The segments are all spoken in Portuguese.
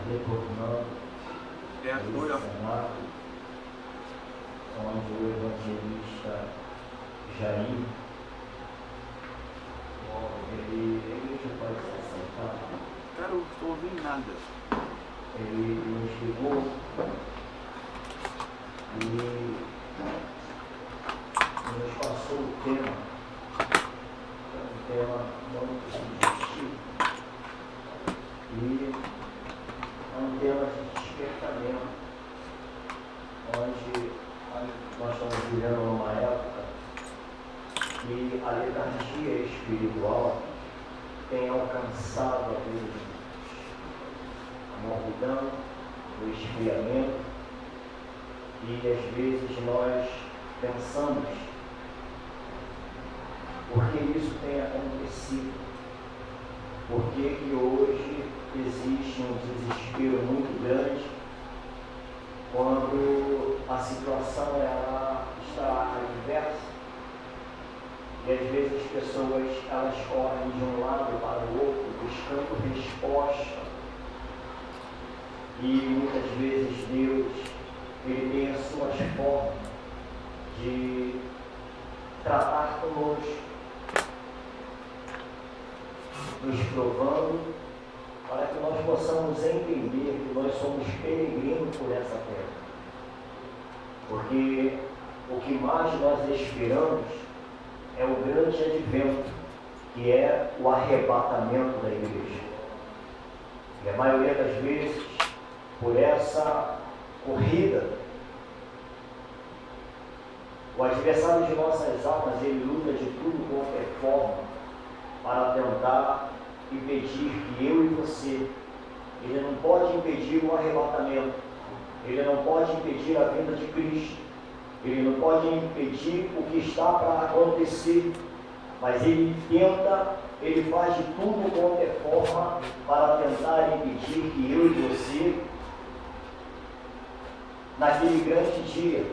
retornando É a ao cenário, onde o evangelista Jair, ele já pode ser aceitado. Cara, eu não estou ouvindo nada. Ele nos ligou e nos passou o tema, um tema muito sugestivo, e é um tema de despertamento, onde nós estamos vivendo numa época que a letargia espiritual tem alcançado a vida, a morridão, o esfriamento, e às vezes nós pensamos por que isso tem acontecido, por que hoje existe um desespero muito grande quando a situação ela está adversa, e às vezes as pessoas elas correm de um lado para o outro buscando resposta, e muitas vezes Deus ele tem as suas formas de tratar conosco, nos provando para que nós possamos entender que nós somos peregrinos por essa terra. Porque o que mais nós esperamos é o grande advento, que é o arrebatamento da igreja. E a maioria das vezes, por essa corrida, o adversário de nossas almas, ele luta de tudo qualquer forma para tentar impedir que eu e você, ele não pode impedir o arrebatamento, ele não pode impedir a vinda de Cristo, ele não pode impedir o que está para acontecer, mas ele tenta, ele faz de tudo qualquer forma para tentar impedir que eu e você, naquele grande dia,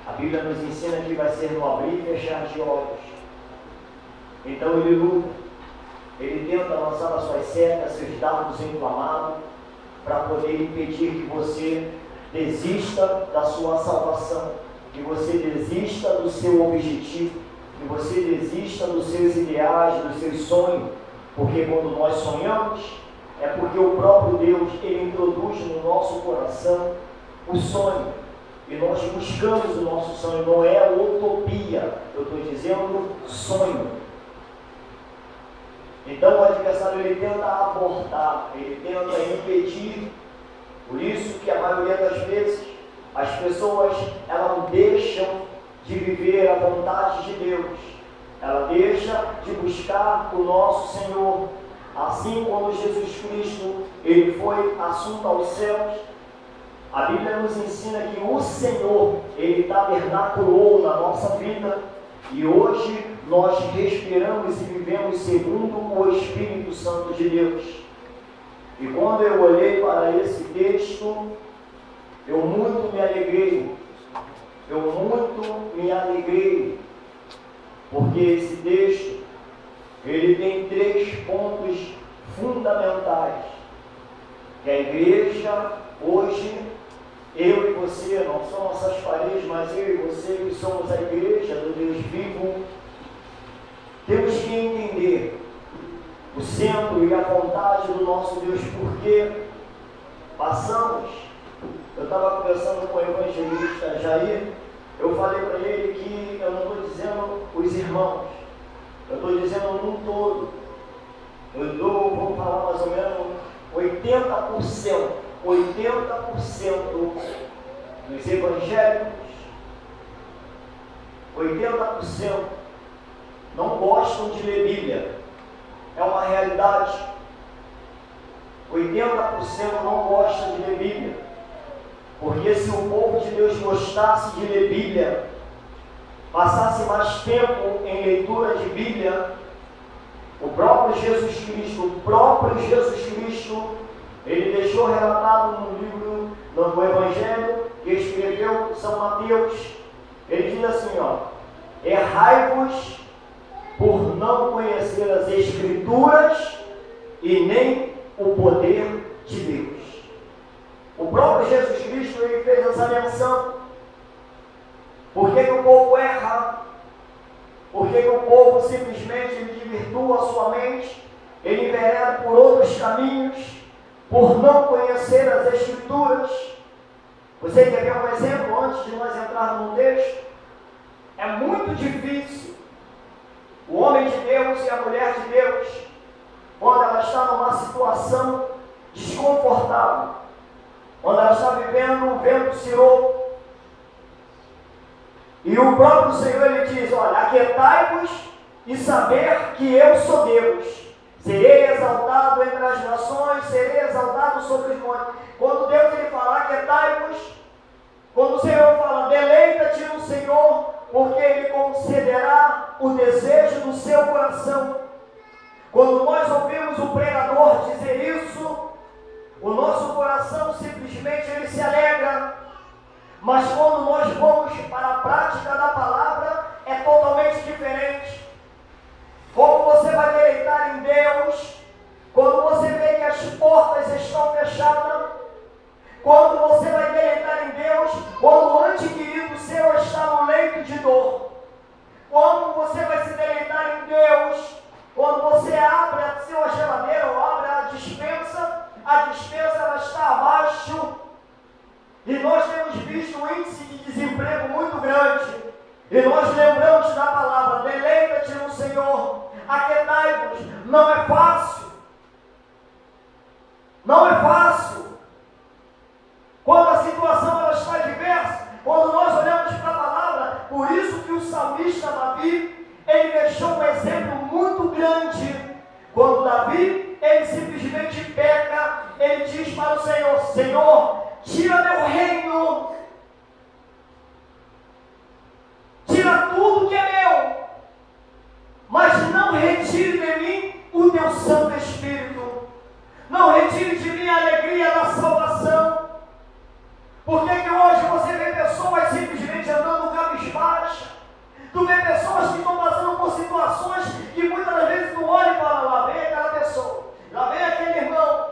a Bíblia nos ensina que vai ser no abrir e fechar de olhos. Então ele luta, ele tenta lançar as suas setas, seus dardos inflamados, para poder impedir que você desista da sua salvação, que você desista do seu objetivo, que você desista dos seus ideais, dos seus sonhos, porque quando nós sonhamos, é porque o próprio Deus, ele introduz no nosso coração o sonho, e nós buscamos o nosso sonho, não é utopia, eu estou dizendo sonho. Então o adversário ele tenta abortar, ele tenta impedir, por isso que a maioria das vezes as pessoas elas deixam de viver a vontade de Deus, ela deixa de buscar o nosso Senhor, assim como Jesus Cristo ele foi assunto aos céus. A Bíblia nos ensina que o Senhor, ele tabernaculou na nossa vida, e hoje nós respiramos e vivemos segundo o Espírito Santo de Deus. E quando eu olhei para esse texto, eu muito me alegrei, porque esse texto, ele tem 3 pontos fundamentais, que a igreja hoje, eu e você, não são essas paredes, mas eu e você que somos a igreja do Deus vivo, temos que entender o centro e a vontade do nosso Deus, porque passamos, eu estava conversando com o evangelista Jair, eu falei para ele que eu não estou dizendo os irmãos, eu estou dizendo num todo, vou falar mais ou menos 80% dos evangélicos, 80% não gostam de ler Bíblia. É uma realidade. 80% não gostam de ler Bíblia. Porque se o povo de Deus gostasse de ler Bíblia, passasse mais tempo em leitura de Bíblia, o próprio Jesus Cristo, ele deixou relatado no livro, no Evangelho que escreveu São Mateus, ele diz assim, errai-vos por não conhecer as Escrituras e nem o poder de Deus. Porque o povo simplesmente ele desvirtua a sua mente, ele envereda por outros caminhos, por não conhecer as Escrituras. Você quer ver um exemplo antes de nós entrarmos no texto? É muito difícil o homem de Deus e a mulher de Deus, quando ela está numa situação desconfortável, quando ela está vivendo um vento siroco, e o próprio Senhor ele diz: olha, aquietai-vos e saber que eu sou Deus. Serei exaltado entre as nações, serei exaltado sobre os montes. Quando Deus ele fala, aquietai-vos, quando o Senhor fala, deleita-te no Senhor, porque Ele concederá o desejo do seu coração. Quando nós ouvimos o pregador dizer isso, o nosso coração simplesmente ele se alegra. Mas quando nós vamos para a prática da palavra, é totalmente diferente. Como você vai deleitar em Deus, quando você vê que as portas estão fechadas, quando você vai deleitar em Deus, quando o antequerido seu está no leito de dor, quando você vai se deleitar em Deus, quando você abre a sua geladeira ou abre a dispensa ela está abaixo, e nós temos visto um índice de desemprego muito grande, e nós lembramos da palavra, deleita-te no Senhor, aquietai-vos. Não é fácil, não é fácil, quando a situação ela está diversa, quando nós olhamos para a palavra. Por isso que o salmista Davi, ele deixou um exemplo muito grande. Quando Davi, ele simplesmente peca, ele diz para o Senhor: Senhor, tira meu reino, tira tudo que é meu, mas não retire de mim o teu Santo Espírito, não retire de mim a alegria da salvação. Por que hoje você vê pessoas simplesmente andando cabisbaixa? Tu vê pessoas que estão passando por situações que muitas das vezes tu olha e fala: lá vem aquela pessoa, lá vem aquele irmão,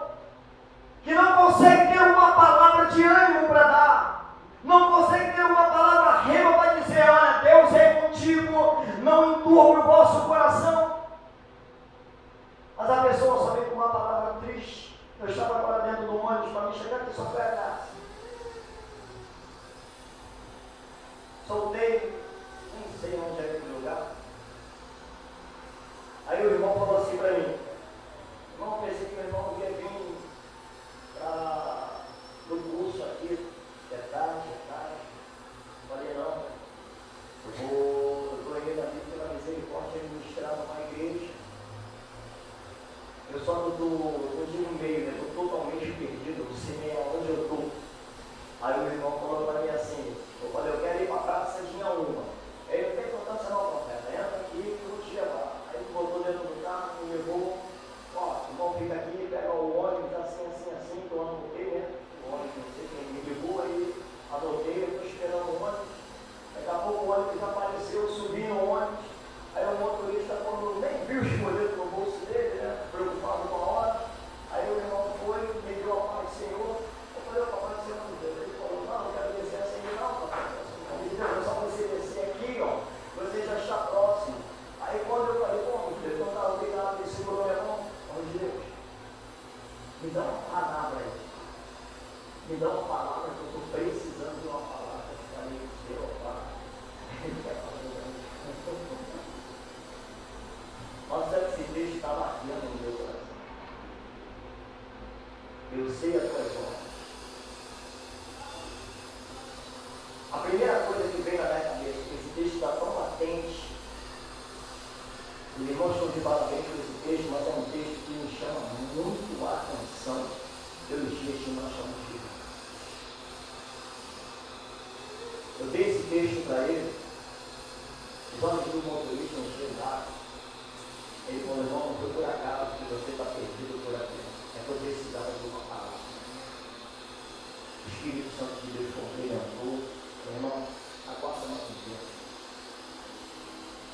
que não consegue ter uma palavra de ânimo para dar, não consegue ter uma palavra rema para dizer: olha, Deus é contigo, não enturbe o vosso coração. Mas a pessoa só vem com uma palavra triste. Eu estava agora dentro do ônibus para me chegar aqui, só foi a casa. Soltei, não sei onde é aquele lugar. Aí o irmão falou assim para mim: irmão, pensei que o irmão ia vir para o curso aqui, é tarde. Falei: não, eu estou indo aqui pela misericórdia ministrar numa igreja. Eu só não digo no meio, né? Estou totalmente perdido, não sei nem aonde eu estou. Aí o irmão falou para mim assim: eu falei, eu quero ir para a praça de Inhaúma. Aí não tem importância não, profeta, entra aqui que eu vou te levar. Aí ele botou dentro do carro, me levou, ó, irmão, fica aqui, pega o ônibus, assim, que eu anotei, né? O ônibus, não sei quem me ligou, aí anotei, eu estou esperando o ônibus. Daqui a pouco o ônibus apareceu, eu subi no ônibus. Aí o motorista, quando nem viu os boletos no bolso dele, né? Preocupado com a hora. Aí o irmão foi, me deu a paz do Senhor. Eu falei: a paz do Senhor, Deus. Ele falou: não, não quero descer assim, não, papai. É só você descer aqui, ó, você já está próximo. Aí quando eu falei: pô, meu Deus, não está obrigado, ele segurou minha mão. Oh, Deus, me dá uma palavra aí. Me dá uma palavra, que eu estou precisando de uma palavra. Eu falei: Senhor, pai. Ele quer falar para mim. Nossa, esse texto está batendo no meu coração. Eu sei a tua voz. A primeira coisa que vem na minha cabeça, esse texto está tão latente. Os irmãos estão de parabéns por esse texto, mas é um texto que me chama muito a atenção pelos dias que nós estamos vivendo. Eu dei esse texto para ele, os olhos do motorista não chegaram. Ele falou: irmão, não foi por acaso que você está perdido por aqui. É que eu precisava de uma palavra. O Espírito Santo de Deus complementou. Irmão, aguarda nosso tempo.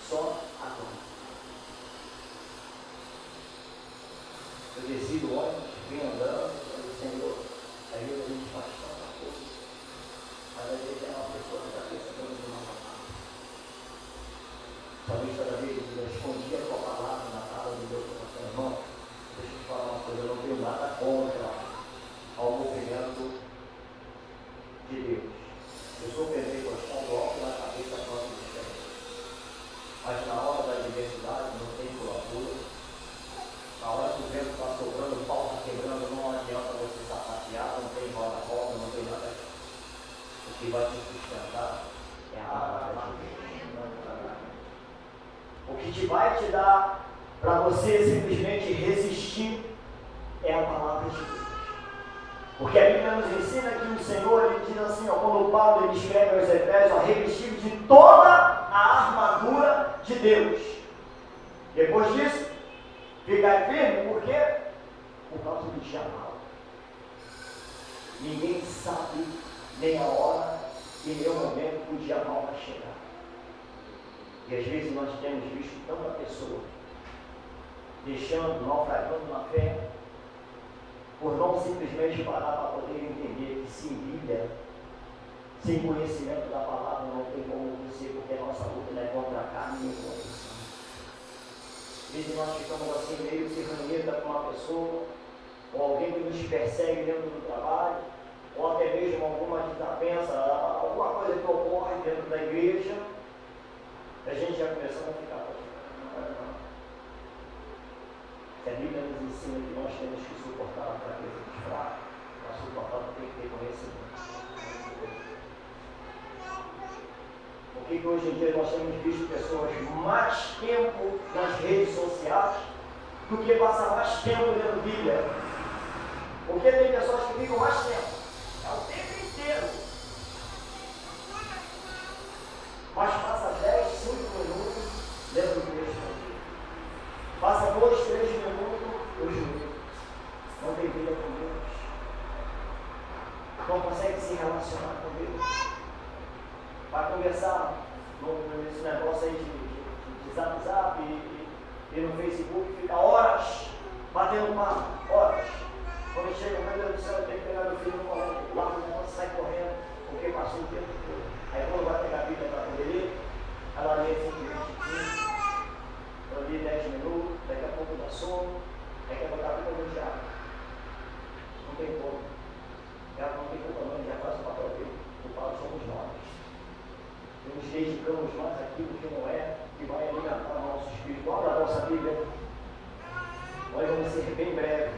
Só aguarda. Eu desci do ônibus, vim andando, falei: Senhor, às vezes a gente faz tanta coisa, mas às vezes é uma pessoa que está precisando de uma palavra. salmista Davi escondia a tua palavra na casa do meu coração. Irmão, deixa eu te falar uma coisa, eu não tenho nada contra ao movimento de Deus. Eu sou pentecostal do alto na cabeça própria do céu. Mas na hora da adversidade não tem colatura. Na hora que o vento está soprando, o pau está quebrando, não adianta você sapatear, não tem roda-roda, não tem nada. O que vai te sustentar é a palavra de Deus. O que te vai te dar para você simplesmente resistir é a palavra de Deus. Porque a Bíblia nos ensina que o Senhor, ele diz assim, ó, quando Paulo ele escreve aos Efésios, revestido de toda a armadura de Deus. Depois disso, ficar firme, por quê? Por causa do dia mau. Ninguém sabe nem a hora e nem o momento que o dia mau vai chegar. E às vezes nós temos visto tanta pessoa deixando, naufragando na fé, por não simplesmente parar para poder entender que sem Bíblia, sem conhecimento da palavra, não tem como vencer, porque a nossa luta não é contra a carne nem contra o sangue. Às vezes nós ficamos assim meio que ranheta com uma pessoa, ou alguém que nos persegue dentro do trabalho, ou até mesmo alguma desavença, alguma coisa que ocorre dentro da igreja, a gente já começou a ficar a Bíblia nos ensina que nós temos que suportar a fraqueza dos fracos. Para suportar tem que ter conhecimento. Por que hoje em dia nós temos visto pessoas mais tempo nas redes sociais do que passar mais tempo lendo Bíblia? Porque tem pessoas que ficam mais tempo. É o tempo inteiro. Mas passa 10, 5 minutos lendo o texto. Passa 2, 3 minutos, eu juro. Não tem vida com Deus. Não consegue se relacionar com Deus. Vai conversar nesse negócio aí de zap e no Facebook, fica horas batendo papo, horas. Quando chega, meu Deus do céu, eu tenho que pegar meu filho no colo, lá no negócio sai correndo, porque passou o tempo todo. Aí quando vai pegar a Bíblia para poder ler, ela lê simplesmente 15. Eu li 10 minutos, daqui a pouco dá sono, aí quer botar a culpa no diabo. Não tem como. Ela não tem culpa não, já faz o papel dele. O culpado somos nós. E nos dedicamos mais àquilo que não é, que vai alimentar o nosso espírito. Olha a nossa Bíblia. Nós vamos ser bem breve.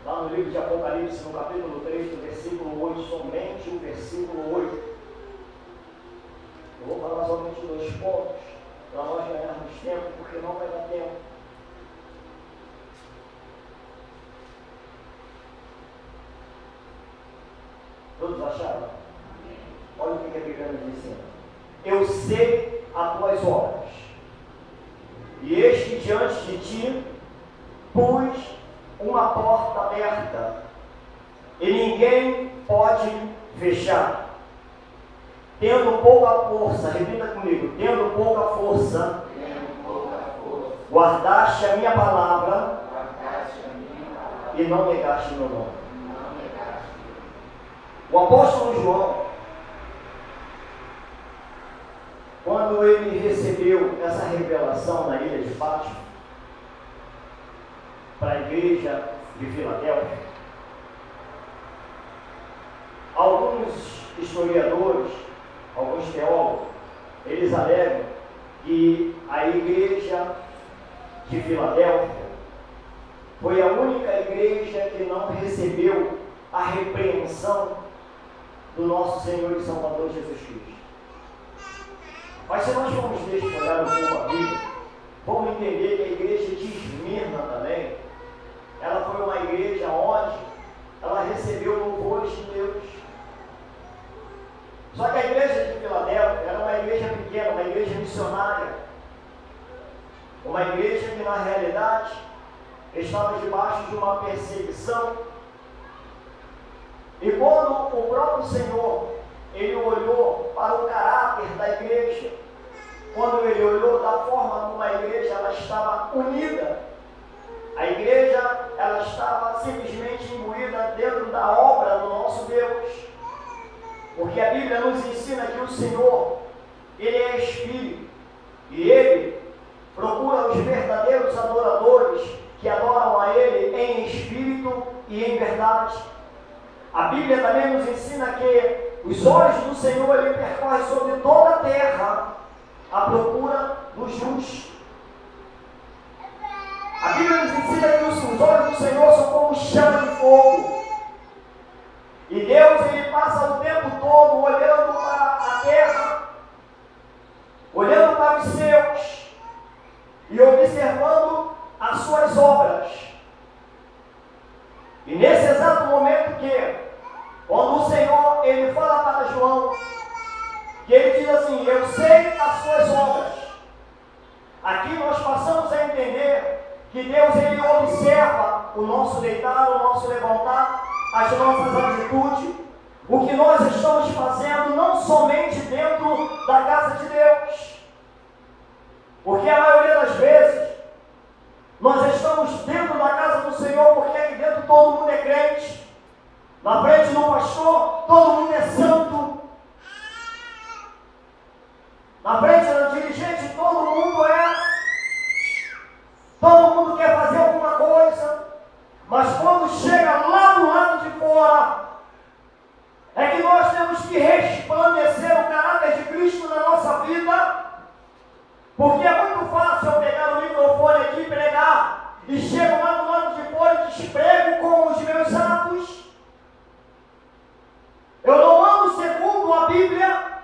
Lá no livro de Apocalipse, no capítulo 3, no versículo 8, somente o versículo 8. Eu vou falar somente 2 pontos. Para nós ganharmos tempo, porque não vai dar tempo. Todos acharam? Olha o que a Bíblia nos ensina. Eu sei as tuas obras, e eis que diante de ti pus uma porta aberta, e ninguém pode fechar. Tendo pouca força, repita comigo, tendo pouca força, guardaste a minha palavra e não negaste meu nome. O apóstolo João, quando ele recebeu essa revelação na ilha de Pátimo, para a igreja de Filadélfia, alguns historiadores, alguns teólogos, eles alegam que a igreja de Filadélfia foi a única igreja que não recebeu a repreensão do nosso Senhor e Salvador Jesus Cristo. Mas se nós formos olhar um pouco a Bíblia, vamos entender que a igreja de Esmirna também, ela foi uma igreja onde ela recebeu louvores de Deus. Só que a igreja de Filadélfia era uma igreja pequena, uma igreja missionária. Uma igreja que na realidade estava debaixo de uma perseguição. E quando o próprio Senhor, ele olhou para o caráter da igreja, quando ele olhou da forma como a igreja ela estava unida, a igreja ela estava simplesmente imbuída dentro da obra do nosso Deus. Porque a Bíblia nos ensina que o Senhor, ele é Espírito. E Ele procura os verdadeiros adoradores que adoram a Ele em espírito e em verdade. A Bíblia também nos ensina que os olhos do Senhor Ele percorre sobre toda a terra à procura do justo. A Bíblia nos ensina que os olhos do Senhor são como chama de fogo. E Deus Ele passa o tempo todo olhando para a terra, olhando para os céus e observando as suas obras. E nesse exato momento quando o Senhor Ele fala para João, que Ele diz assim: eu sei as suas obras. Aqui nós passamos a entender que Deus Ele observa o nosso deitar, o nosso levantar, as nossas atitudes, o que nós estamos fazendo não somente dentro da casa de Deus, porque a maioria das vezes nós estamos dentro da casa do Senhor porque aqui dentro todo mundo é crente, na frente do pastor todo mundo é santo, na frente do dirigente todo mundo quer fazer alguma coisa, mas quando chega lá do lado de fora, é que nós temos que resplandecer o caráter de Cristo na nossa vida, porque é muito fácil eu pegar o microfone aqui e pregar, e chego lá do lado de fora e desprego com os meus atos. Eu não ando segundo a Bíblia,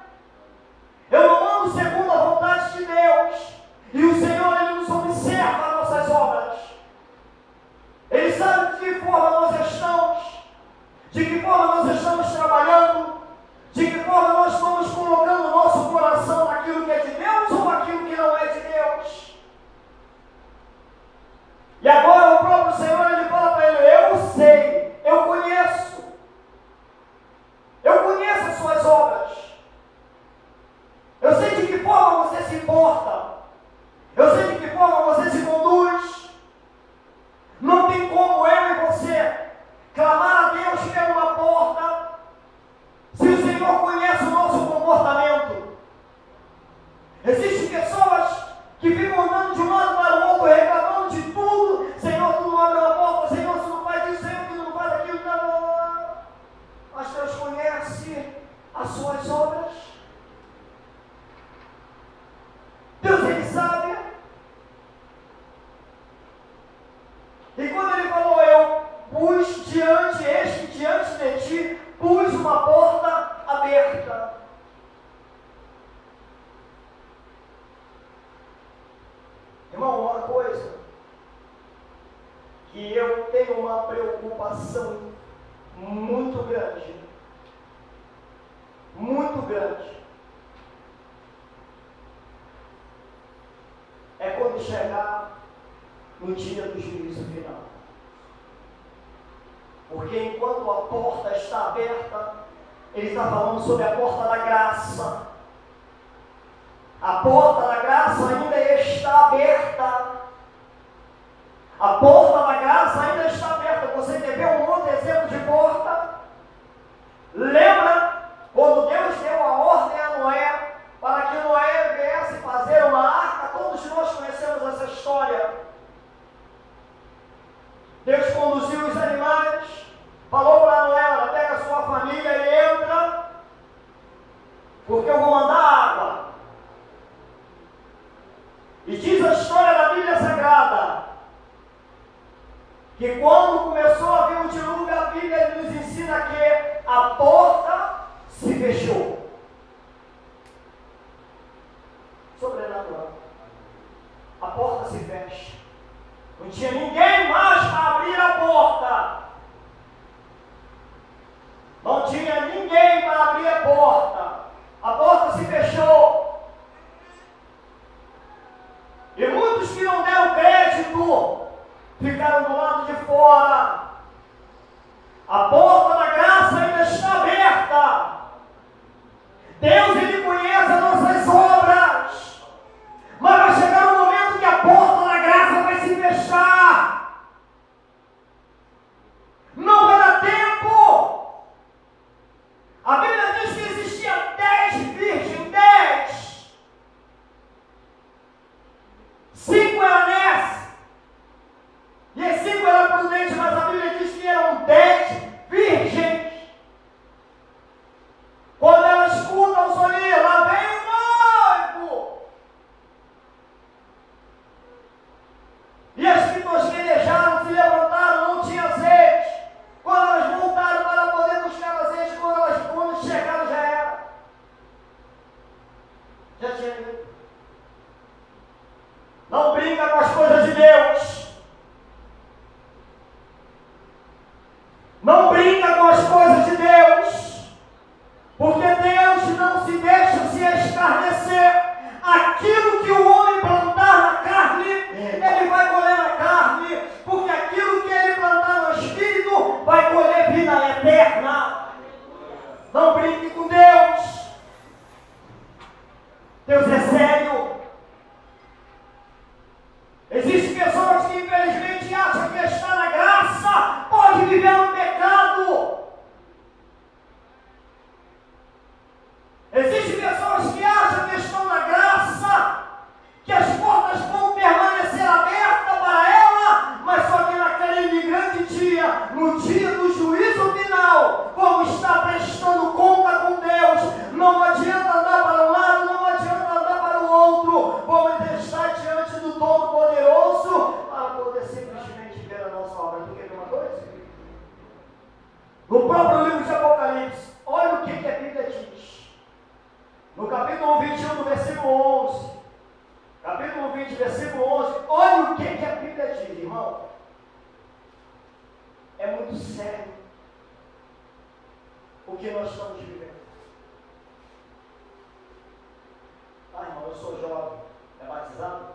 eu não ando segundo a vontade de Deus, e o Senhor Ele nos observa as nossas obras. Ele sabe de que forma nós estamos, de que forma nós estamos trabalhando, de que forma nós estamos colocando o nosso coração naquilo que é de Deus ou naquilo que não é de Deus. E agora o próprio Senhor Ele fala para ele: eu sei, eu conheço as suas obras, eu sei de que forma você se importa, eu sei de que forma você se conduz. Não tem como eu e você clamar a Deus por uma porta se o Senhor conhece o nosso comportamento. Existem pessoas que ficam andando de um lado para o outro, reclamando de tudo. Senhor, tu não abre uma porta, Senhor, tu não faz isso, Senhor, tu não faz aquilo. Não. Mas Deus conhece as suas obras. Deus, Ele sabe. E quando Ele falou: eu pus diante de ti, pus uma porta aberta. Irmão, uma coisa que eu tenho uma preocupação muito grande, é quando chegar no dia do juízo final. Porque enquanto a porta está aberta, Ele está falando sobre a porta da graça. A porta da graça ainda está aberta. A porta da graça ainda está aberta. Você quer ver um outro exemplo de porta? Lembra quando Deus deu a ordem a Noé para que Noé viesse fazer uma arca? Todos nós conhecemos essa história. Deus conduziu os animais, falou para Noé: pega a sua família e entra, porque eu vou mandar água. E diz a história da Bíblia Sagrada que quando começou a vir o dilúvio, a Bíblia nos ensina que a porta se fechou. Sobrenatural. A porta se fecha. Não tinha ninguém mais para abrir a porta. Não tinha ninguém para abrir a porta. A porta se fechou. E muitos que não deram crédito ficaram do lado de fora. A porta da graça ainda está aberta. Deus, Ele conhece as nossas obras. Mas vai chegar um momento que a porta da graça vai se fechar. Não vai dar tempo. A Bíblia diz que existia 10 virgens, 10. Não brinca com as coisas de Deus, porque Deus não se deixa se escarnecer. Aquilo que o homem plantar na carne, ele vai colher na carne, porque aquilo que ele plantar no Espírito vai colher vida eterna. Não brinque com Deus. Deus é sério. Existem pessoas que infelizmente acham que está na graça pode viver no pecado. Existem pessoas que acham que estão na graça, que as portas vão permanecer abertas para ela, mas só que naquele grande dia, no dia do juízo final, vão estar prestando conta com Deus. Não adianta andar para um lado, não adianta andar para o outro. Vamos estar diante do Todo-Poderoso para poder simplesmente ver a nossa obra. Tu quer ver uma coisa? No próprio livro de Apocalipse, olha o que a Bíblia diz. No capítulo 21, do versículo 11. Capítulo 20, versículo 11. Olha o que a Bíblia diz, irmão. É muito sério o que nós estamos vivendo. Ah, irmão, eu sou jovem. É batizado?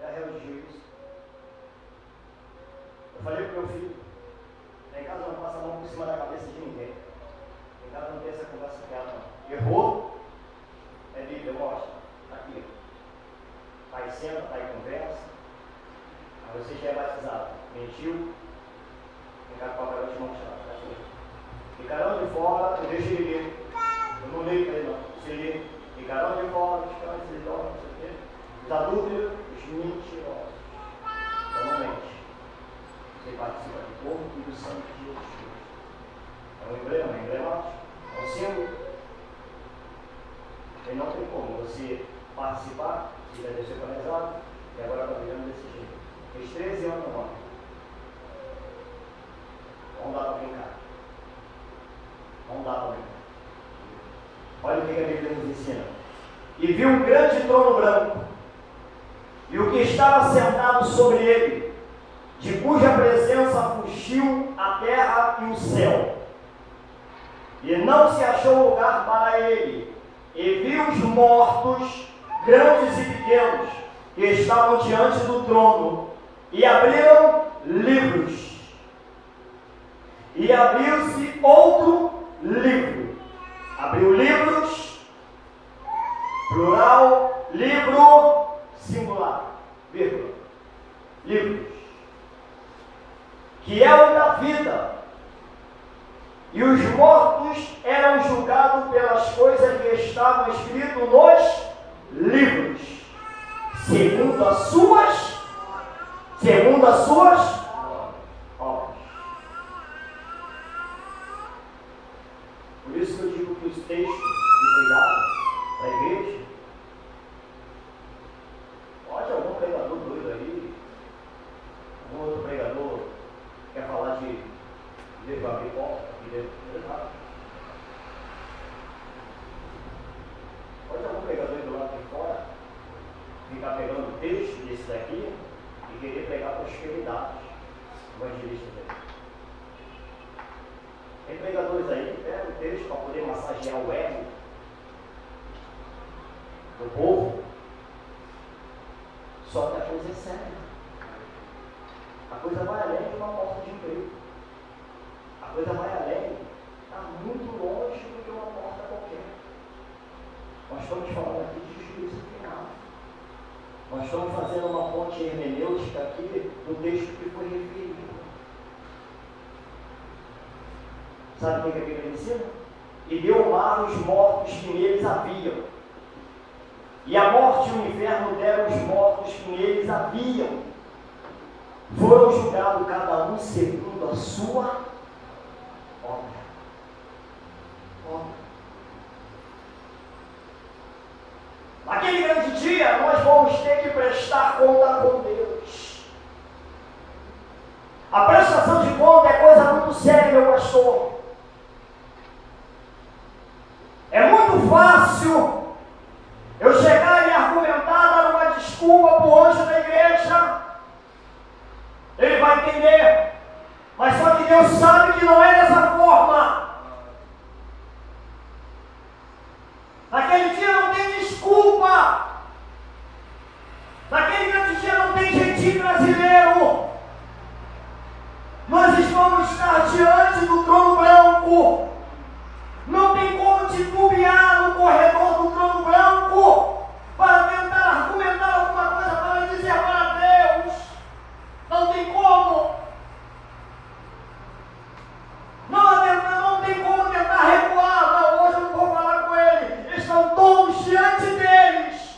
É réu de juízo. Eu falei para o meu filho: em casa não passa a mão por cima da cabeça de ninguém. Em casa não tem essa conversa fiada, não. Errou? É Bíblia, mostra. Está aqui. Pai senta, pai conversa. Aí você já é batizado. Mentiu? Ficar com a papel de mostrar. Está aqui. Ficarão de fora, eu deixo ele ler. Eu não leio para ele não. Você lê. Ficarão de fora, os cães, os idólatras, não sei o quê. Os adúlteros, os mentirosos. Então não mente. Você participa do corpo e do sangue de Jesus Cristo. É um emblema, é emblemático. É um símbolo. E não tem como você participar, se já deixou planejado, e agora está vivendo desse jeito. Fez 13 anos no ano. Não dá para brincar. Não dá para brincar. Olha o que a Bíblia nos ensina. E viu um grande trono branco, e o que estava sentado sobre ele, de cuja presença fugiu a terra e o céu. E não se achou lugar para ele. E viu os mortos, grandes e pequenos, que estavam diante do trono, e abriram livros. E abriu-se outro livro. Abriu livros, plural, livro, singular, vírgula, livros, que é o da vida. E os mortos eram julgados pelas coisas que estavam escritas nos livros, segundo as suas obras. Por isso que eu digo que os textos de cuidado da igreja, pode algum pregador doido aí, algum outro pregador quer falar de devo abrir porta. Pode algum pregador do lado de fora ficar pegando o texto desse daqui e querer pregar prosperidade, evangelista dele. Tem pregadores aí que pegam o texto para poder massagear o ego do povo. Só que a coisa é séria. A coisa vai além de uma porta de emprego. A coisa vai além, está muito longe do que uma porta qualquer. Nós estamos falando aqui de juízo final. Nós estamos fazendo uma ponte hermenêutica aqui do texto que foi referido. Sabe o que a Bíblia ensina? E deu o mar os mortos que neles haviam. E a morte e o inferno deram os mortos que neles haviam. Foram julgados cada um segundo a sua obra. Naquele grande dia, nós vamos ter que prestar conta com Deus. A prestação de conta é coisa muito séria, meu pastor. É muito fácil eu chegar e argumentar, dar uma desculpa para o anjo da igreja. Ele vai entender. Mas só que Deus Deus sabe que não é dessa forma. Naquele dia não tem desculpa. Naquele grande dia não tem jeitinho brasileiro. Nós vamos estar diante do trono branco. Não tem como titubear no corredor do trono branco para tentar argumentar alguma coisa, para dizer para Deus. Não tem como. Não tem como tentar recuar. Não, hoje eu não vou falar com ele. Estão todos diante deles.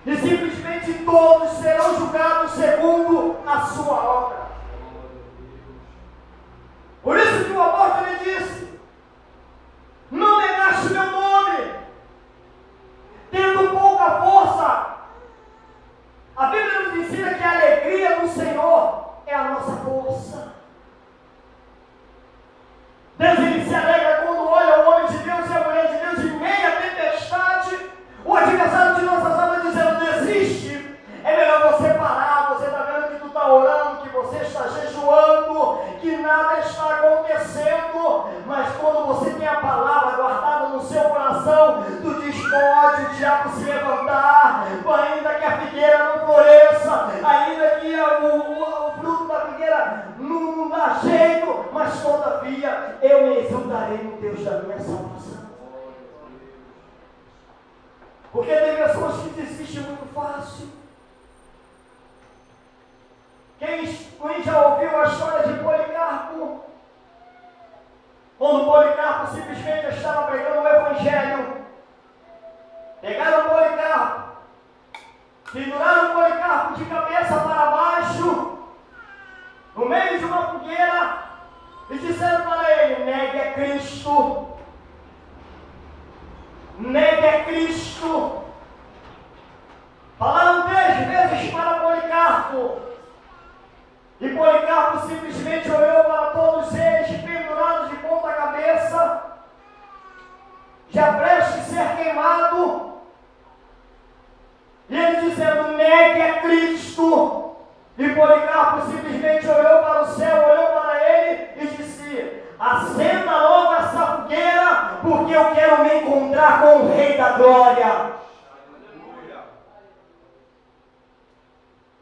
E simplesmente todos serão julgados segundo a sua obra. Por isso que o apóstolo lhe disse: não negaste meu nome, tendo pouca força. A Bíblia nos ensina que a alegria do Senhor é a nossa força. Deus, ele se alegra quando olha o homem de Deus e a mulher de Deus em meio à tempestade, o adversário de nossas almas dizendo: desiste, é melhor você parar. Você está vendo que tu está orando, que você está jejuando, que nada está acontecendo, mas quando você tem a palavra guardada no seu coração, tu diz: pode o diabo se levantar, ainda que a figueira não floresça, ainda que o fruto da figueira não dá jeito, mas todavia eu me exultarei no Deus da minha salvação. Porque tem pessoas que desistem muito fácil. Quem já ouviu a história de Policarpo? Quando Policarpo simplesmente estava pregando o Evangelho, pegaram Policarpo, penduraram Policarpo de cabeça para baixo, no meio de uma fogueira, e disseram para ele: negue a Cristo, negue a Cristo. Falaram 3 vezes para Policarpo. E Policarpo simplesmente olhou para todos eles, pendurados de ponta cabeça, já prestes a ser queimado. E ele dizendo: negue a Cristo. E Policarpo simplesmente olhou para o céu, olhou para ele e disse: acenda logo essa fogueira, porque eu quero me encontrar com o Rei da Glória.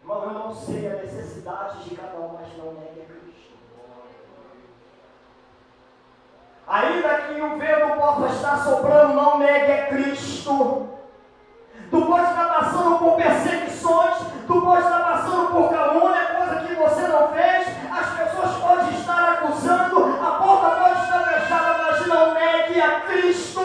Irmão, eu não sei a necessidade de cada um, mas não negue a Cristo. Ainda que o vento possa estar soprando, não negue a Cristo. Tu pode estar passando por perseguições, tu pode estar passando por calúnia, coisa que você não fez, as pessoas podem estar acusando, a porta pode estar fechada, mas não negue a Cristo.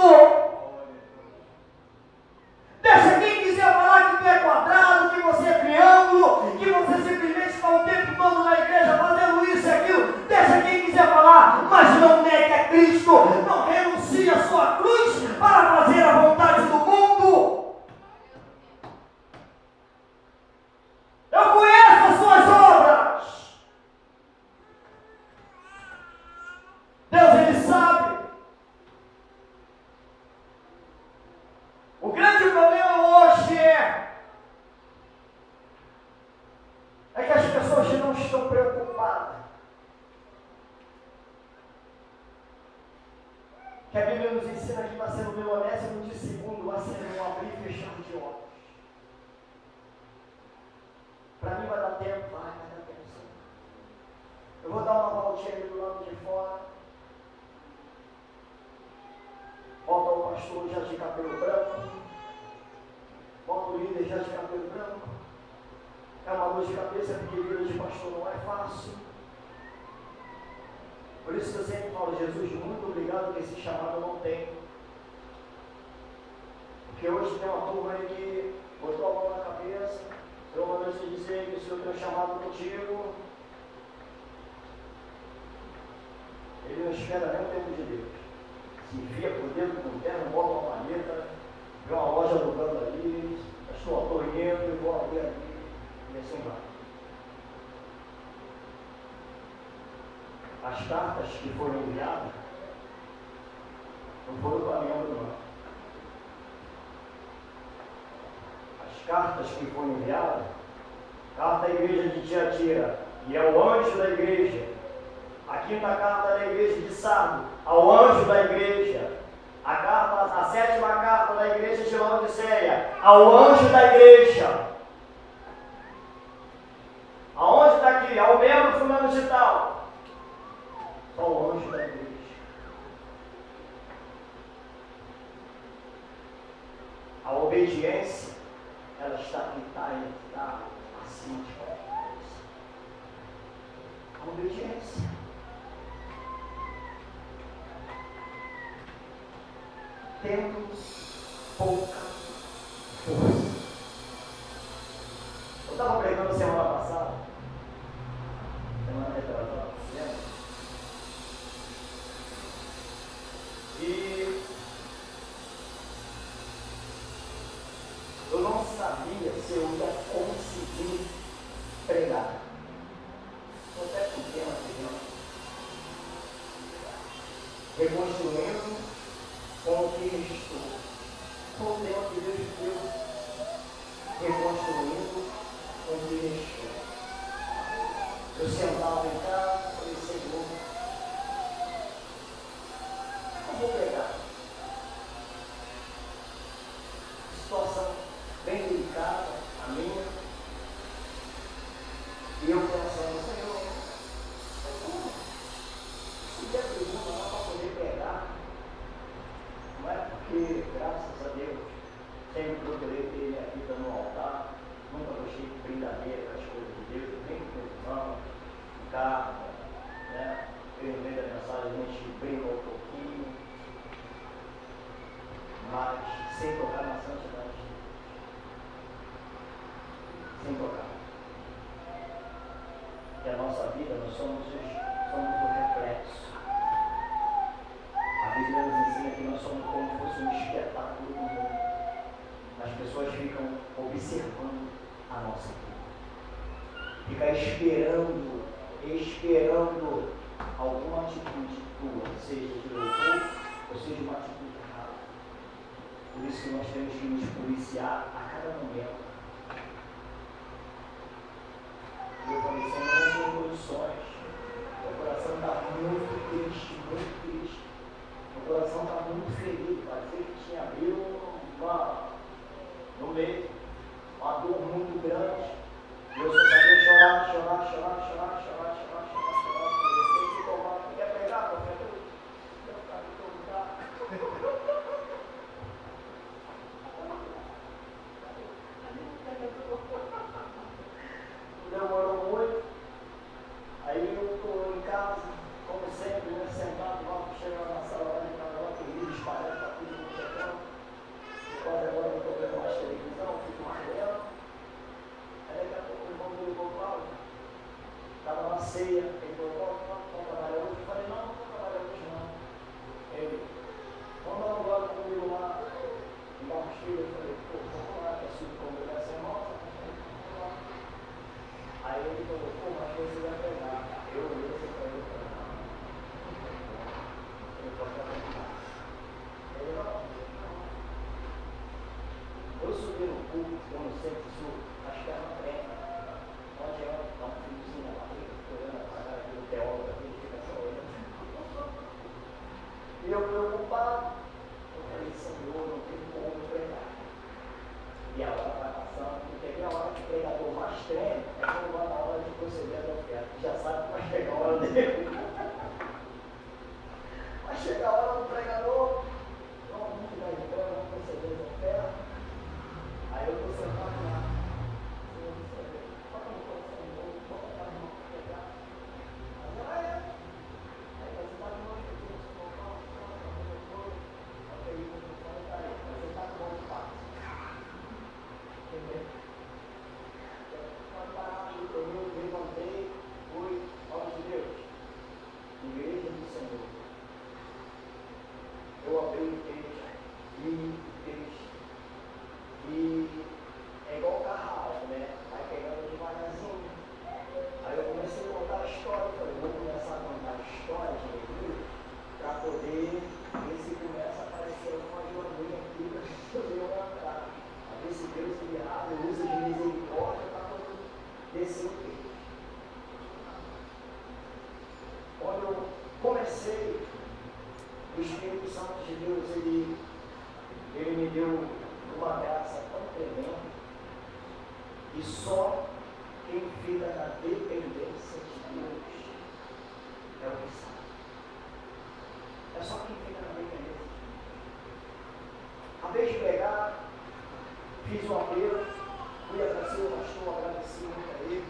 Deixa quem quiser falar que tu é quadrado, que você é triângulo, que você simplesmente está o tempo todo na igreja fazendo isso e aquilo. Deixa quem quiser falar, mas não negue a Cristo. Não renuncie a sua cruz para fazer a vontade do mundo. Eu conheço as suas obras. Deus, ele sabe. O grande problema hoje é que as pessoas não estão preocupadas. Que a Bíblia nos ensina que vai ser no milionésimo de segundo, vai ser um abrir e fechar de olhos. Para mim vai dar tempo, vai dar tempo sim. Eu vou dar uma voltinha ali do lado de fora. Volta o pastor já de cabelo branco. Volta o líder já de cabelo branco. É uma dor de cabeça, porque vida de pastor não é fácil. Por isso que eu sempre falo: Jesus, muito obrigado que esse chamado eu não tenho. Porque hoje tem uma turma aí que botou a mão na cabeça. Eu mandei te dizer que o Senhor tem um chamado contigo. Ele não espera nem o tempo de Deus. Se enfia por dentro do terno, bota uma maleta, vê uma loja alugando ali, estou indo e vou abrir ali, e assim vai. As cartas que foram enviadas não foram caminhando não. As cartas que foram enviadas, carta da igreja de Tiatira, e é o anjo da igreja, quinta carta da igreja de Sardo, ao anjo da igreja. A sétima carta da igreja de Laodiceia, ao anjo da igreja. Aonde está aqui? Ao membro fulano de tal. Só o anjo da igreja. A obediência, ela está assim de confiança. A obediência. Tendo pouca força. Eu estava pregando semana passada, semana retrasada, lembra? E eu não sabia se eu ia conseguir pregar. Estou até com o tema aqui, reconstruindo com o que restou. Com o tema que Deus deu, reconstruindo com o que restou. Eu sentava em casa e falei, Senhor, eu vou pregar. Situação bem delicada, a minha. E eu pensando, Senhor, se der pergunta lá para poder pregar, não é porque, graças a Deus, sempre procurei ter minha vida no altar, nunca gostei de brincadeira com as coisas de Deus, nem com confusão, carta, né? Eu, no meio da mensagem, a gente brinca um pouquinho, mas sem tocar na santidade. Sem tocar. E a nossa vida, nós somos o reflexo. A Bíblia nos ensina que nós somos como se fosse um espetáculo do mundo. As pessoas ficam observando a nossa vida. Ficam esperando alguma atitude tua, seja de louvor ou seja uma atitude errada. Por isso que nós temos que nos policiar a cada momento. Eu falei, Senhor, não tenho condições. Meu coração está muito triste, muito triste. Meu coração está muito ferido. Parecia que tinha abrido no meio, uma dor muito grande. E eu só sabia chorar. Eu tenho que tomar, quer pegar, profeta? Eu ficar em todo lugar. Demorou muito. Aí eu estou em casa, como sempre, né, sentado lá, chegando na sala de casa, tem vídeos espalhados para tudo no chegando. Quase agora eu estou vendo mais televisão, fico mais lendo. Aí daqui a pouco o irmão do irmão Cláudio estava na ceia, ele falou, vamos trabalhar hoje? Eu falei, não vou trabalhar hoje não. Ele, vamos dar uma glória comigo lá, em Barrochilha. Eu falei, pô, vamos lá, que é subcongregação nossa. Aí ele falou, pô, mas você vai pegar. Eu olhei assim para ele e falei, não. Ele pode pegar. Ele não. Eu subi no púlpito, como sempre subo, acho que era na frente. Onde é um filhozinho na barriga, olhando para a cara do teólogo aqui, fica só olhando. E eu preocupado, eu falei, Senhor, não tem como pregar. E a hora vai passando, porque a hora que o pregador mais treme é quando vai na hora de proceder da oferta. Já sabe que vai chegar a hora dele. Vai chegar a hora do pregador, vamos ficar de pé, vamos proceder da oferta. Aí eu estou sentado lá. Senhor, bota no coração de novo, bota para a mão para pegar. Aí você está de novo, eu estou no local, ok, eu estou falando, tá aí, mas você está com bom espaço. Entendeu? Quando parar, eu levantei, fui, olha de Deus. comecei, o Espírito Santo de Deus, ele me deu uma graça tão tremenda, e só quem fica na dependência de Deus é o que sabe. É só quem fica na dependência de Deus. A vez de pregar, fiz um apelo, fui agradecer o pastor, agradeci muito a ele.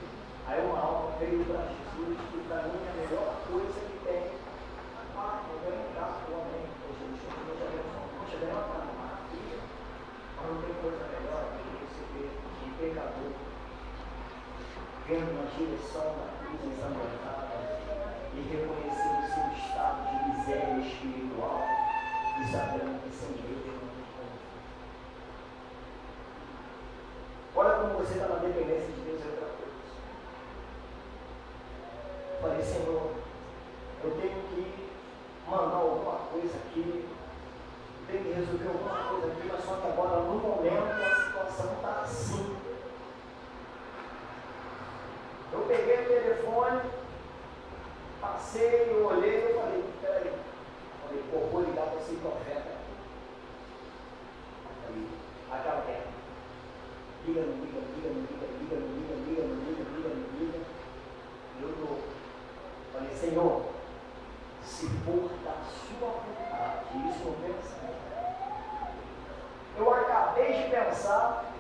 Aí uma alma veio para Jesus, que para mim é a melhor coisa que tem. Eu ganho um gato, amém. Poxa, ganhou uma maravilha. Mas não tem coisa melhor do que você ver um pecador vendo na direção da cruz ensanguentada e reconhecer o seu estado de miséria espiritual e sabendo que sem Deus não tem como. Olha como você está na dependência de Deus, é outra coisa. Falei, Senhor, eu tenho que mandar alguma coisa aqui, tenho que resolver alguma coisa aqui, mas só que agora, no momento, a situação está assim. Eu peguei o telefone, passei, eu olhei, eu falei, peraí. Falei, pô, vou ligar para esse profeta. Aí, aquela terra. Liga, não liga, liga, não liga, liga, não liga, liga, não liga, liga, não liga. Eu tô. Falei, Senhor, se for da sua vontade, isso não pensa. Eu acabei de pensar,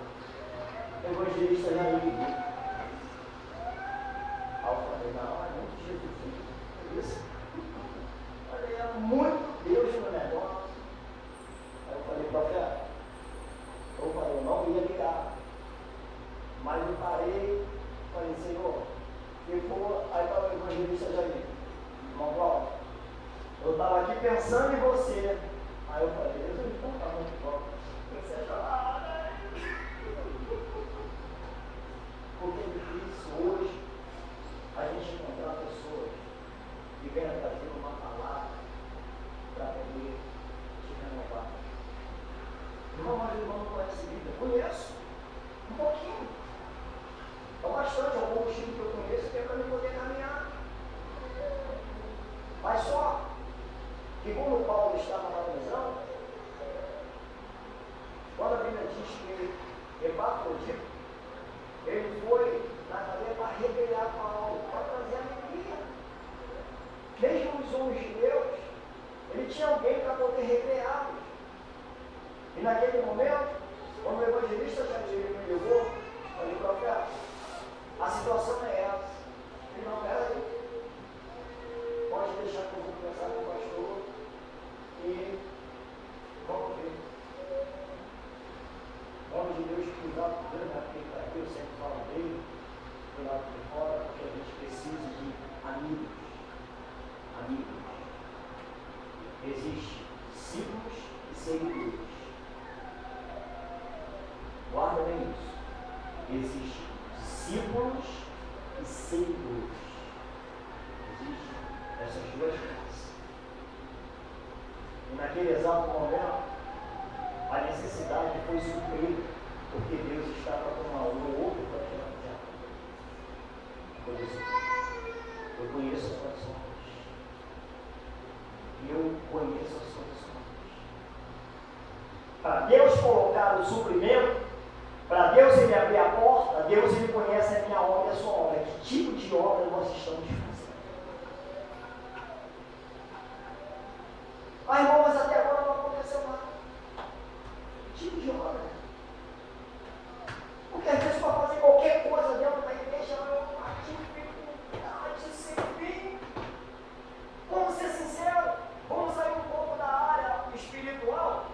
o evangelista já me ligou. Aí eu falei, não, é muito Jesus. Isso. Falei, é muito Deus no negócio. Aí eu falei, profeta, eu não ia ligar. Mas eu parei, falei, Senhor, aí estava o evangelista Jair, irmão Cláudio, eu estava aqui pensando em você. Aí eu falei, Jesus, então tá muito bom. Você é chorado. Porque é difícil hoje a gente encontrar pessoas que venham trazer uma palavra para poder te renovar. Irmão, mas o irmão não conhece a Bíblia? Conheço. Um pouquinho. É bastante, é o combustível que eu conheço, que é para eu poder caminhar. Mas só que como Paulo estava na prisão, quando a Bíblia diz que Epafrodito, ele foi na cadeia para revelar Paulo, para trazer alegria. Mesmo os homens judeus, ele tinha alguém para poder recreá-los. E naquele momento, quando o evangelista já me ligou, falei, profeta, a situação é essa. Ele não, peraí. Pode deixar que eu vou conversar com o pastor e vamos ver. O nome de Deus que usar por Deus, porque está aqui, eu sempre falo dele, do lado de fora, porque a gente precisa de amigos. Amigos. Existem discípulos e seguidores. Guarda bem isso. Existem discípulos e seguidores. Existem essas duas coisas. E naquele exato momento, a necessidade foi suprida, porque Deus estava com um outro projeto já. Por isso, eu conheço as suas obras. E eu conheço as suas obras. Para Deus colocar o suprimento, para Deus ele abrir a porta, Deus ele conhece a minha obra e a sua obra. Que tipo de obra nós estamos fazendo? Ah, irmão, mas até agora não aconteceu nada. Que tipo de obra? Porque às vezes para fazer qualquer coisa dentro da igreja é uma dificuldade sem fim. Vamos ser sinceros, vamos sair um pouco da área espiritual.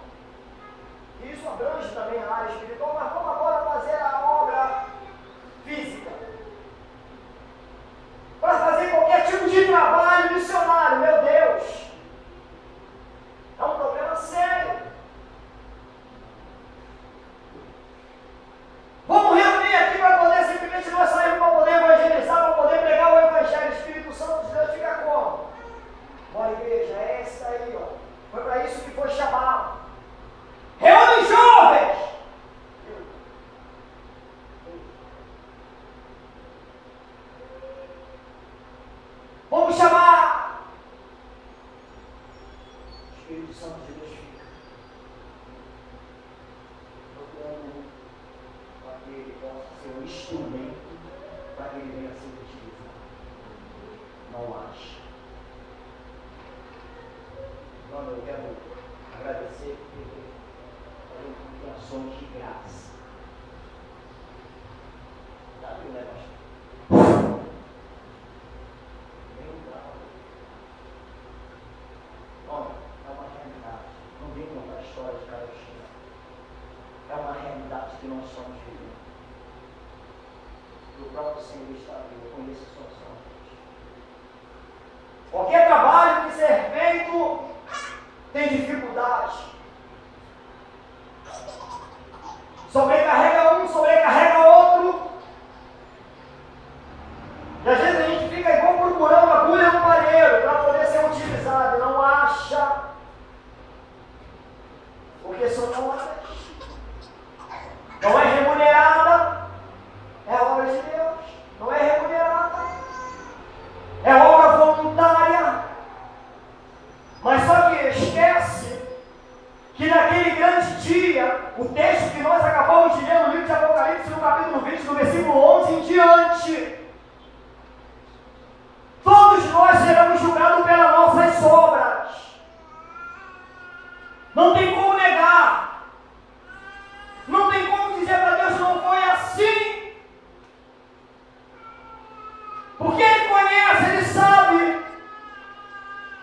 E isso abrange também a área espiritual, mas vamos agora fazer a obra física. Para fazer qualquer tipo de trabalho missionário, meu Deus. É um Santo de Deus fica procurando para que ele possa ser um instrumento para que ele venha a ser utilizado. Não acha. Mano, eu quero agradecer por ações de graça. Já viu, né, pastor? Bem bravo. Olha, é uma realidade. Não vem contar a história de Carolina. É uma realidade que nós estamos vivendo. E o próprio Senhor está vivo. Eu conheço a situação. Qualquer trabalho que ser feito tem dificuldade. Sobrecarrega um, sobrecarrega outro. E às vezes a gente fica igual procurando agulha no palheiro para poder ser utilizado. Não acha. Porque são horas. Não é remunerada. É a obra de Deus. Não é remunerada. É obra voluntária. Mas só que esquece que naquele grande dia, o texto que nós acabamos de ler no livro de Apocalipse, no capítulo 20, no versículo 11 em diante, todos nós seremos julgados pelas nossas obras. Não tem como negar. Não tem como dizer para Deus não foi assim. Porque Ele conhece, Ele sabe.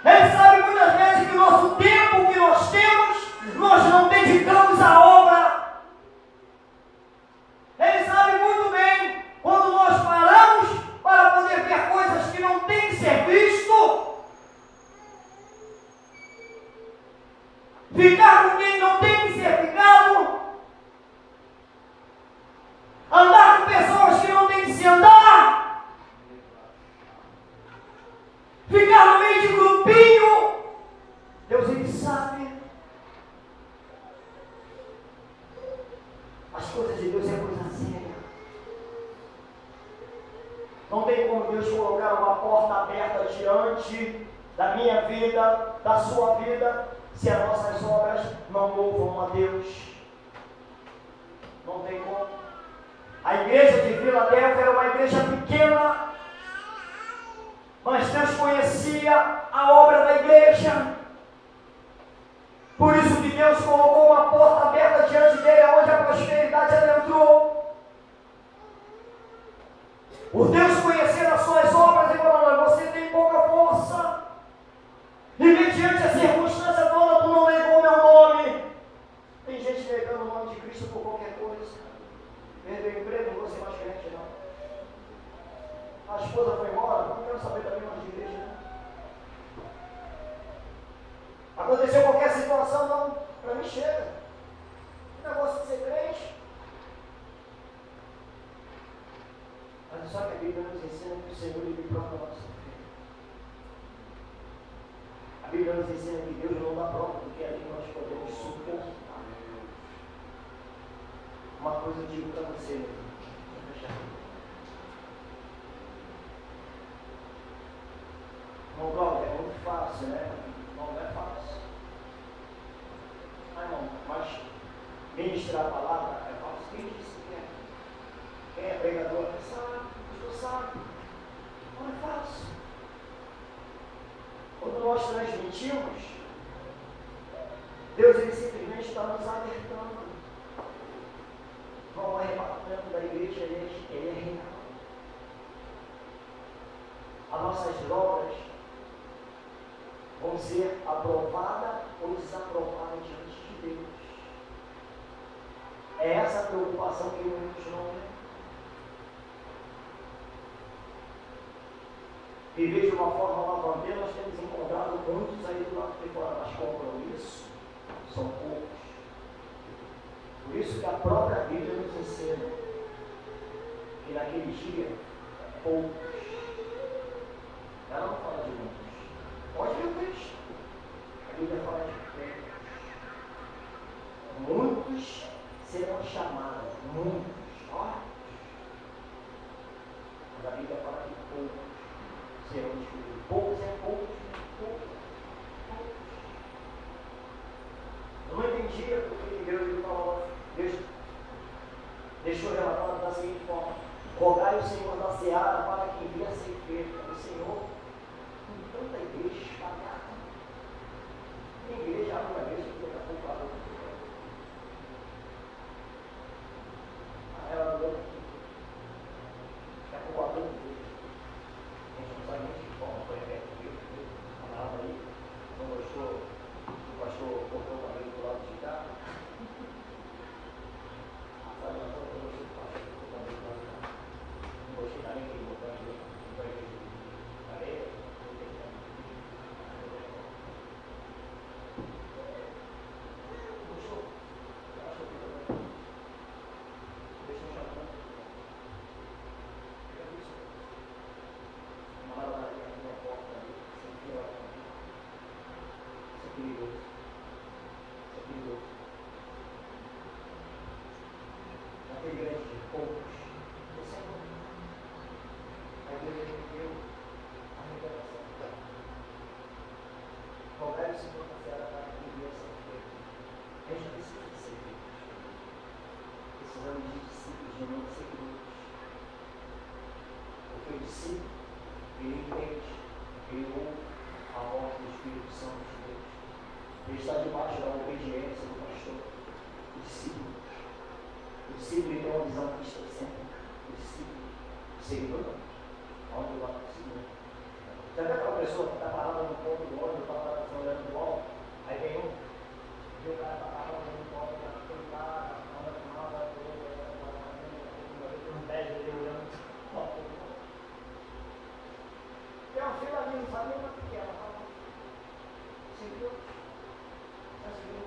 Ele sabe muitas vezes que o nosso tempo que nós temos, nós não dedicamos à obra. Ele sabe muito bem quando nós paramos para poder ver coisas que não têm que ser visto, ficar com quem não tem que ser ficado, andar com pessoas que não tem que se andar, ficar no meio de grupinho. Deus, Ele sabe. As coisas de Deus é coisa séria. Não tem como Deus colocar uma porta aberta diante da minha vida, da sua vida, se as nossas obras não louvam a Deus. Não tem como. A igreja de Vila Delfa era uma igreja pequena, mas Deus conhecia a obra da igreja. Por isso que Deus colocou uma porta aberta diante dele, onde a prosperidade adentrou. Por Deus conhecer as suas obras e falando, você tem pouca força. E mediante a circunstância toda, tu não negou meu nome. Tem gente negando o nome de Cristo por qualquer coisa. Perdeu o emprego, não vou ser mais crente, não. A esposa foi embora, não quero saber também mais de igreja, não. Aconteceu qualquer situação, não, para mim chega. O negócio de ser crente. Mas só que a Bíblia nos ensina que o Senhor Ele prova a nossa fé. A Bíblia nos ensina que Deus não dá prova, porque ali nós podemos suportar. Uma coisa eu digo para você, meu irmão. Irmão Cláudio, é muito fácil, né? Não é fácil. Ah, não, mas ministrar a palavra é fácil. Quem disse que é? Quem é pregador sabe, pastor sabe. Não é fácil. Quando nós transmitimos, Deus Ele simplesmente está nos alertando. O arrebatamento da igreja ele é real. As nossas obras vão ser aprovadas ou desaprovadas diante de Deus. É essa a preocupação que muitos não têm. Viver de uma forma lavandeira, nós temos encontrado muitos aí do lado de fora, mas compromisso são poucos. Por isso que a própria Bíblia nos ensina que naquele dia, poucos. Ela não fala de muitos. Pode ler o texto. A Bíblia fala de poucos. Muitos serão chamados. Muitos. Olha. Mas a Bíblia fala que poucos serão escolhidos. Poucos é poucos. Poucos. perigoso. Isso é perigoso. Naquele grande de poucos, esse é bom. A igreja de Deus, a revelação. Rogai o Senhor na fera para que Deus seja feito. A gente precisa de ser feito. Precisamos de discípulos, de não seguidores. Porque o discípulo, ele entende, ele ouve a voz do Espírito Santo de Deus. Ele está debaixo da obediência do pastor. O discípulo ele tem uma visão cristocêntrica. O discípulo, o seguidor não. Onde vai o seguidor? Já viu aquela pessoa que está parada no ponto do ônibus, está parada olhando do alto? Aí vem um, e o cara está parado no ponto, ele está andando com nada, um pé dele olhando. Tem uma fila ali, não sabe nem o que é. Seguidor. Já seguiu?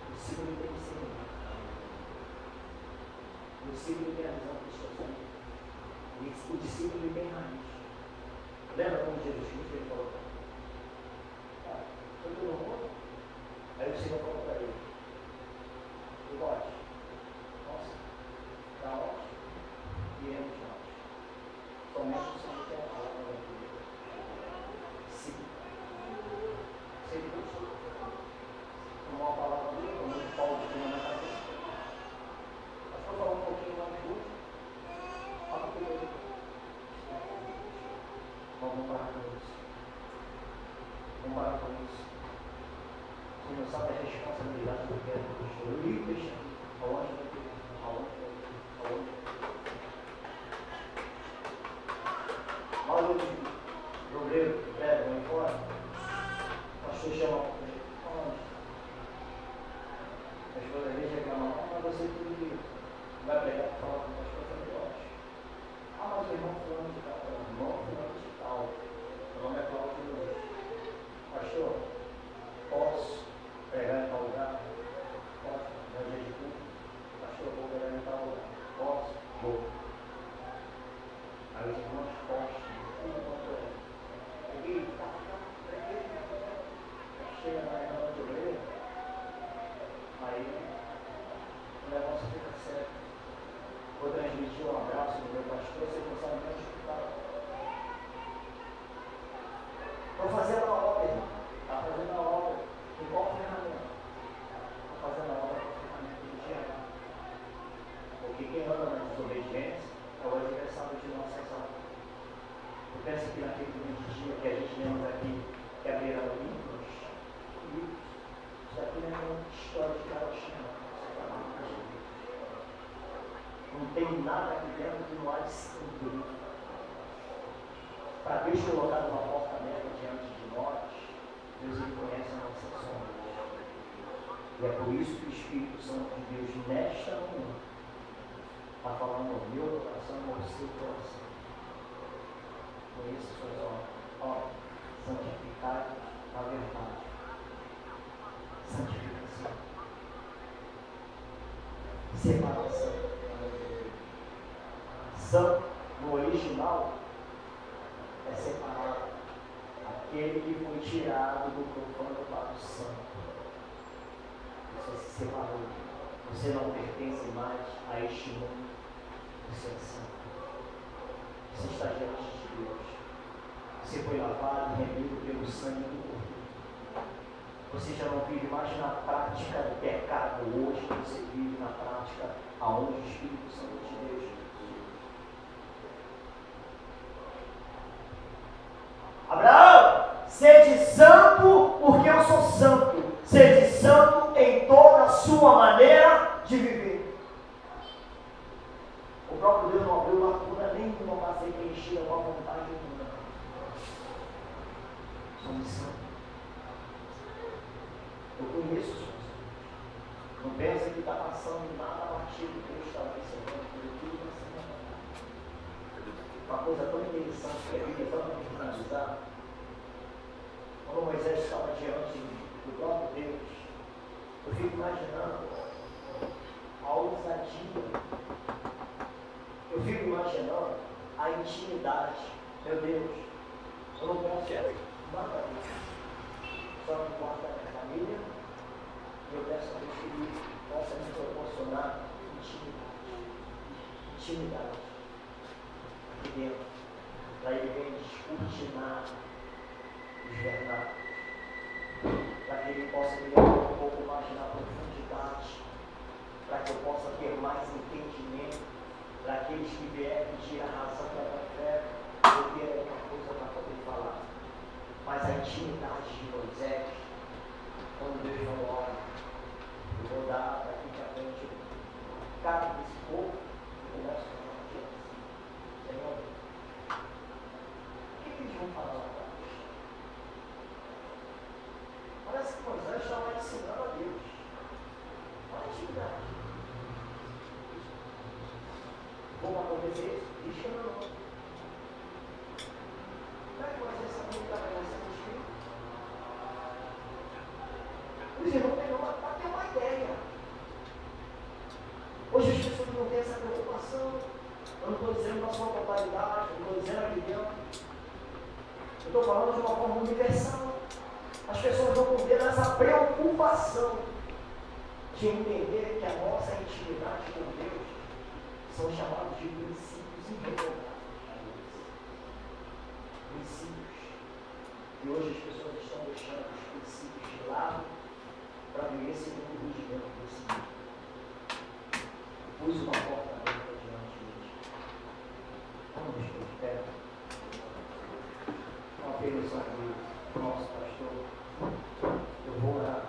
O discípulo tem que ser. O discípulo tem a visão cristocêntrica. O discípulo tem raiz. Lembra como Jesus Cristo ele falou? Foi todo mundo? Aí o Senhor falou para ele: tu gosta? Nossa, da onde? Viemos nós. Somente o Senhor tem a palavra da vida. Discípulo. Seguidor. Uma palavra dura, como o Paulo tinha na cabeça. Mas vou falar um pouquinho mais de hoje. Olha o que eu digo. Vamos parar com isso. Vamos parar com isso. Você não sabe a responsabilidade do que é do pastor. Eu li o texto aqui. Aonde vai ter? Aonde vai ter? Aonde? Lá no obreiro que prega lá fora, o pastor chama para ele. Aonde? A esposa dele reclama, mas você que vai pregar para falar com o pastor Fabiotti. Mas o irmão fulano de tal, o irmão fulano de tal, o nome é Cláudio Luiz. Pastor, posso pregar em tal lugar? Posso, no dia de culto? Pastor, vou pregar em tal lugar. Posso? Vou. Aí os irmãos postam, tudo quanto é. Preguei, preguei. Chega na reunião de obreiro. Aí o negócio fica sério. Vou transmitir um abraço do meu pastor, você não sabe nem onde está. Estou fazendo a obra, irmão. Está fazendo a obra. Em qual ferramenta? Está fazendo a obra com a ferramenta do diabo. Porque quem anda na desobediência é o adversário de nossas almas. Eu penso que naquele grande dia que a gente lembra aqui, que abriram livros, isso daqui não é uma história de carochinha. Não tem nada aqui dentro que não há de se cumprir. Para Deus colocar uma porta aberta diante de nós, Deus conhece a nossa sombra. E é por isso que o Espírito Santo de Deus, nesta manhã, está falando ao meu coração e ao seu coração. Conheça suas obras. Ó, santificai-vos na verdade. Santificação. Separação. Santo, no original, é separado. Aquele que foi tirado do profano para o santo. Você se separou. Você não pertence mais a este mundo. Você é santo. Você está diante de Deus. Você foi lavado e remido pelo sangue do Cordeiro. Você já não vive mais na prática do pecado hoje, você vive na prática aonde o Espírito Santo de Deus. Abraão, sede santo porque eu sou santo. Sede santo em toda a sua maneira de viver. O próprio Deus não abriu lacuna nenhuma para ser preenchida com a vontade humana. Somos santos. Eu conheço os santos. Não pensa que está passando nada batido. Deus está observando tudo na semana. Uma coisa tão interessante que a Bíblia é tão finalizada. Quando Moisés estava diante do próprio Deus, eu fico imaginando a ousadia. Eu fico imaginando a intimidade. Meu Deus, Eu não posso nada disso. Só que guarda a minha família e eu peço a Deus que Ele possa me proporcionar intimidade aqui dentro, para Ele venha descortinar os vernáculos, para que Ele possa me levar um pouco mais na profundidade, para que eu possa ter mais entendimento, para aqueles que vierem pedir a razão da minha fé, eu ter alguma coisa para poder falar. Mas a intimidade de Moisés, quando Deus falou, olha, eu vou dar daqui para frente cada desse povo, eu começo a falar assim, Senhor, o que eles vão falar lá atrás? Parece que Moisés estava ensinando a Deus. Olha a intimidade. Como acontecer isso? Diz que não. Como é que Moisés sabia que estava sendo escrito? Os irmãos melhor para ter uma ideia. Hoje as pessoas não têm essa preocupação. Eu não estou dizendo na sua totalidade, não estou dizendo aqui dentro. Eu estou falando de uma forma universal. As pessoas não vão ter essa preocupação de entender que a nossa intimidade com Deus são chamados de princípios irrevogáveis. Princípios. E hoje as pessoas estão deixando os princípios de lado para viver segundo o rudimento do Senhor. Pus uma porta aberta diante deles. Vamos nos pôr de pé. Uma permissão aqui, nosso pastor. Eu vou orar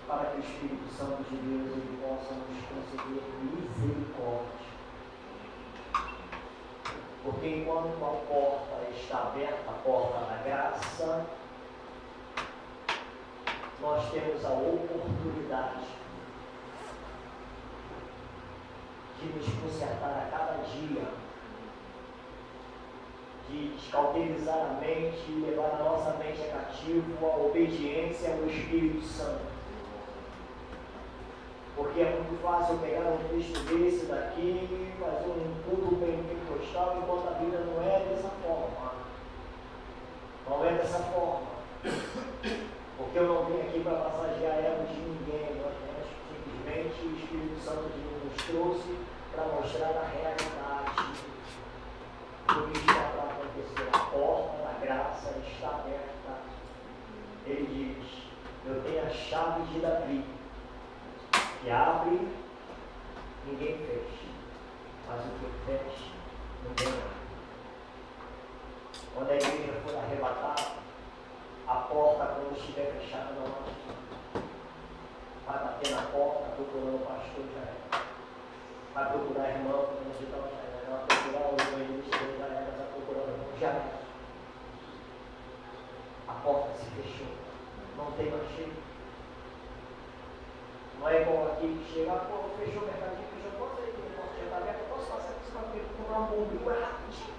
para que o Espírito Santo de Deus ele possa nos conceder misericórdia. Porque enquanto a porta está aberta, a porta da graça, nós temos a oportunidade de nos consertar a cada dia, de descauterizar a mente e levar a nossa mente a cativo à obediência ao Espírito Santo. Porque é muito fácil pegar um texto desse daqui e fazer um culto pentecostal enquanto a Bíblia não é dessa forma. Não é dessa forma. Porque eu não vim aqui para massagear ego de ninguém. Nós simplesmente o Espírito Santo de Deus nos trouxe para mostrar a realidade do que está para acontecer. A porta da graça está aberta. Ele diz, eu tenho a chave de Davi, que abre, ninguém fecha, mas o que fecha, ninguém abre. Quando a igreja for arrebatada, a porta, quando estiver fechada, não abre. Vai bater na porta, procurando o pastor, já é. Vai procurar a irmã, quando você está, já é. Vai procurar o evangelista, já é. Vai procurar o irmão, já é. A porta se fechou, não tem mais jeito. Não é igual aqui que chega, pô, fechou o mercadinho, fechou, posso ir, posso chegar aberto, posso passar aqui para comprar um bombril, é rapidinho.